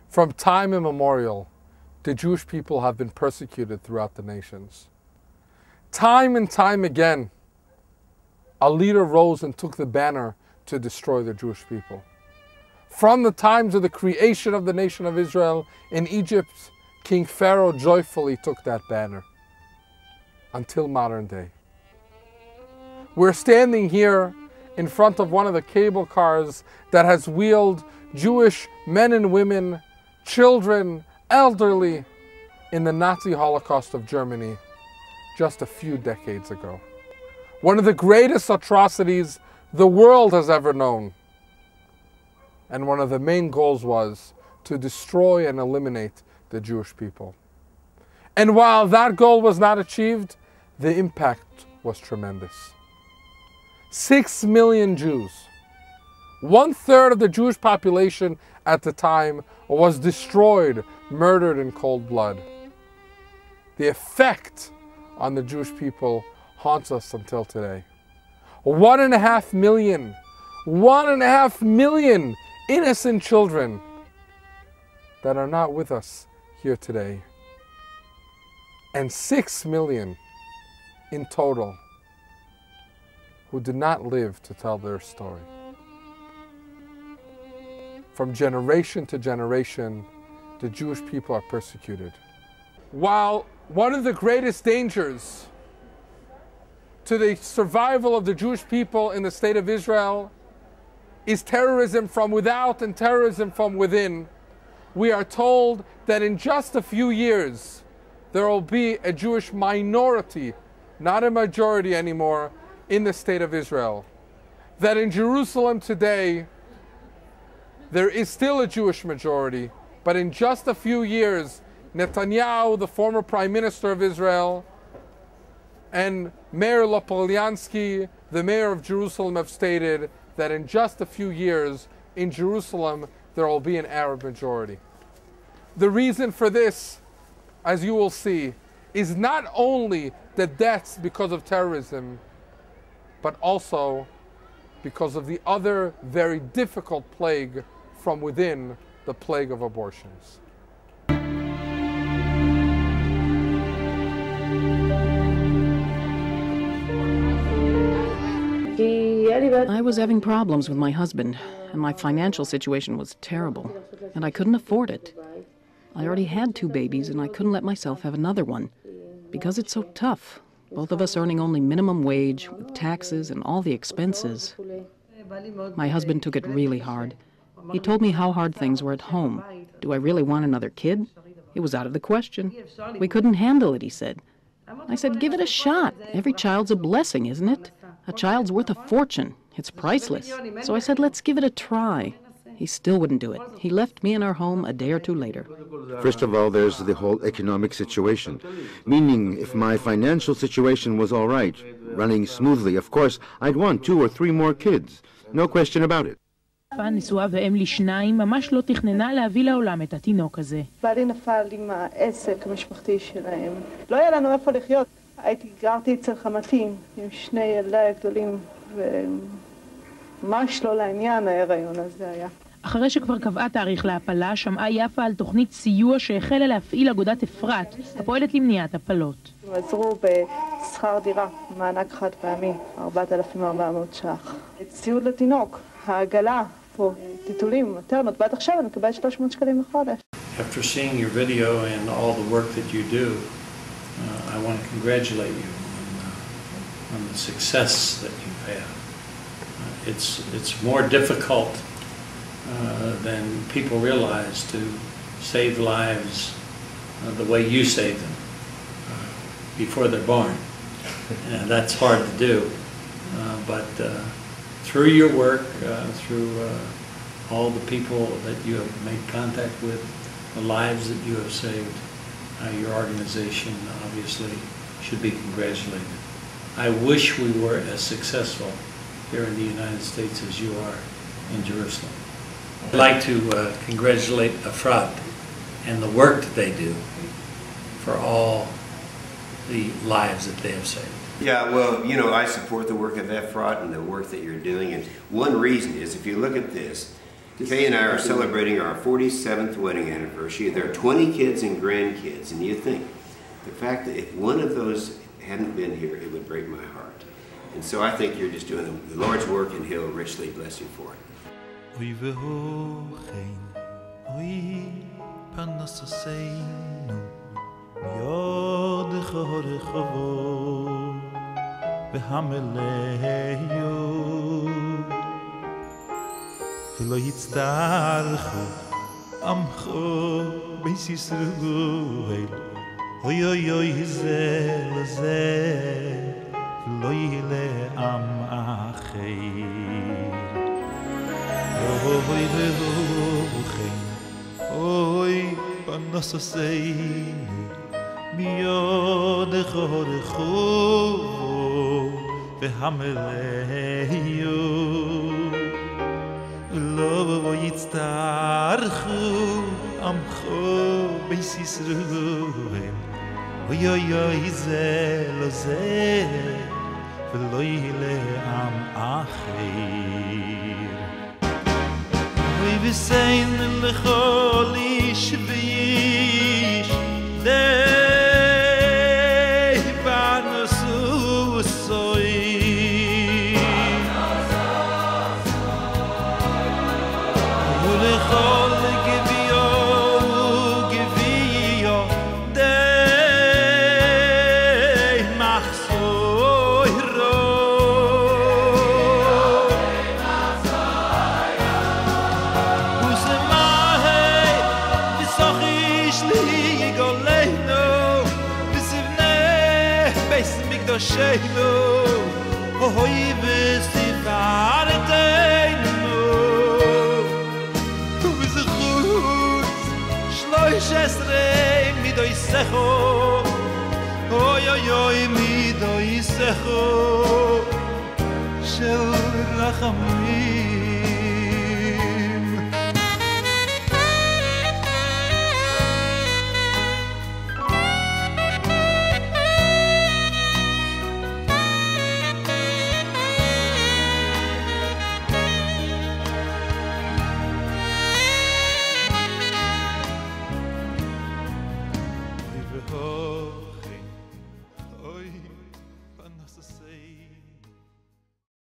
From time immemorial, the Jewish people have been persecuted throughout the nations. Time and time again, a leader rose and took the banner to destroy the Jewish people. From the times of the creation of the nation of Israel in Egypt, King Pharaoh joyfully took that banner until modern day. We're standing here in front of one of the cable cars that has wheeled Jewish men and women, children, elderly, in the Nazi Holocaust of Germany just a few decades ago. One of the greatest atrocities the world has ever known. And one of the main goals was to destroy and eliminate the Jewish people. And while that goal was not achieved, the impact was tremendous. 6 million Jews, 1/3 of the Jewish population at the time, was destroyed, murdered in cold blood. The effect on the Jewish people haunts us until today. 1.5 million innocent children that are not with us here today. And 6 million in total who did not live to tell their story. From generation to generation, the Jewish people are persecuted. While one of the greatest dangers to the survival of the Jewish people in the state of Israel is terrorism from without and terrorism from within, we are told that in just a few years there will be a Jewish minority, not a majority anymore, in the state of Israel. That in Jerusalem today there is still a Jewish majority, but in just a few years, Netanyahu, the former Prime Minister of Israel, and Mayor Lopolyansky, the mayor of Jerusalem, have stated that in just a few years, in Jerusalem, there will be an Arab majority. The reason for this, as you will see, is not only the deaths because of terrorism, but also because of the other very difficult plague from within, the plague of abortions. I was having problems with my husband, and my financial situation was terrible, and I couldn't afford it. I already had 2 babies, and I couldn't let myself have another one, because it's so tough, both of us earning only minimum wage, with taxes and all the expenses. My husband took it really hard. He told me how hard things were at home. Do I really want another kid? It was out of the question. We couldn't handle it, he said. I said, give it a shot. Every child's a blessing, isn't it? A child's worth a fortune. It's priceless. So I said, let's give it a try. He still wouldn't do it. He left me in our home a day or 2 later. First of all, there's the whole economic situation. Meaning, if my financial situation was all right, running smoothly, of course, I'd want 2 or 3 more kids. No question about it. נשואה ואם לשניים, ממש לא תכננה להביא לעולם את התינוק הזה. בעלי נפל עם העסק המשפחתי שלהם. לא היה לנו איפה לחיות. גרתי אצל חמתי עם 2 ילדיי הגדולים, וממש לא לעניין ההיריון הזה היה. אחרי שכבר קבעה תאריך להפלה, שמעה יפה על תוכנית סיוע שהחלה להפעיל אגודת אפרת, הפועלת למניעת הפלות. הם עזרו בשכר דירה, מענק חד פעמי, 4,400 ש"ח. ציוד לתינוק, העגלה, פה, טיטולים, מטרנות, ועד עכשיו אני מקבלת 300 שקלים בחודש. After seeing your video and all the work that you do, I want to congratulate you on the success that you've had. It's more difficult than people realize to save lives the way you save them before they're born. And that's hard to do. But through your work, through all the people that you have made contact with, the lives that you have saved, your organization obviously should be congratulated. I wish we were as successful here in the United States as you are in Jerusalem. I'd like to congratulate Efrat and the work that they do for all the lives that they have saved. Yeah, well, you know, I support the work of Efrat and the work that you're doing, and one reason is, if you look at this, Kay and I are celebrating our 47th wedding anniversary. There are 20 kids and grandkids, and you think, the fact that if one of those hadn't been here, it would break my heart. And so I think you're just doing the Lord's work, and He'll richly bless you for it. ולא יצטרכו עמכו בייס ישראל אוי אוי אוי זה לזה ולא יהיה עם אחר אוי ואוכן אוי פנוס עשינו מיודך הורכו והמלאיו לא יצטרכו עמכו בייס ישראל אוי אוי אוי זה לא זה ולא יהיה עם אחר אוי וסיין לכל איש ואיש די פרנסו סוי ולכל גביו די מחסוירו וסמאי וסוכיש לי גולנו וסבנה בייס מקדושנו אוי וספרתנו שסרי מידוי סחו אוי אוי אוי מידוי סחו של רחמים